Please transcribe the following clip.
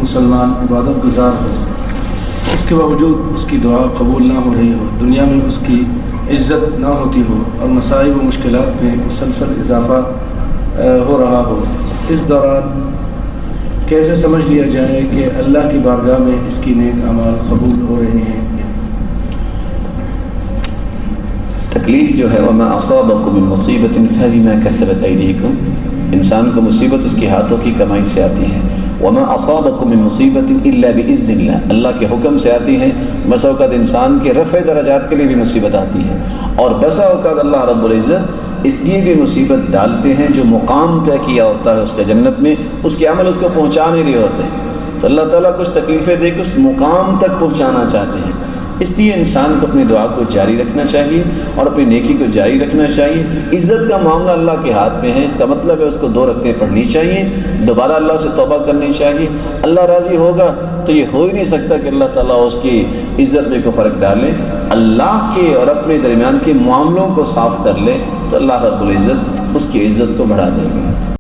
مسلمان عبادت گزار ہو، اس کے باوجود اس کی دعا قبول نہ ہو رہی ہو، دنیا میں اس کی عزت نہ ہوتی ہو اور مصائب و مشکلات میں مسلسل اضافہ ہو رہا ہو، اس دوران کیسے سمجھ لیا جائے کہ اللہ کی بارگاہ میں اس کی نیک اعمال قبول ہو رہے ہیں؟ تکلیف جو ہے وما اصابکم من مصیبت فبما کسبت ایدیکم، انسان کو مصیبت اس کے ہاتھوں کی کمائی سے آتی ہے. وما اصابکم من مصیبت الا باذن اللہ، اللہ کے حکم سے آتی ہے. بسا اوقات انسان کے رفع درجات کے لیے بھی مصیبت آتی ہے، اور بسا اوقات اللہ رب العزت اس لیے بھی مصیبت ڈالتے ہیں جو مقام طے کیا ہوتا ہے اس کے جنت میں، اس کے عمل اس کو پہنچا نہیں رہے ہوتے، تو اللہ تعالیٰ کچھ تکلیفیں دے کے اس مقام تک پہنچانا چاہتے ہیں. اس لیے انسان کو اپنی دعا کو جاری رکھنا چاہیے اور اپنی نیکی کو جاری رکھنا چاہیے. عزت کا معاملہ اللہ کے ہاتھ میں ہے، اس کا مطلب ہے اس کو 2 رکعتیں پڑھنی چاہیے، دوبارہ اللہ سے توبہ کرنی چاہیے. اللہ راضی ہوگا تو یہ ہو ہی نہیں سکتا کہ اللہ تعالیٰ اس کی عزت میں کوئی فرق ڈالے. اللہ کے اور اپنے درمیان کے معاملوں کو صاف کر لے تو اللہ رب العزت اس کی عزت کو بڑھا دے گا.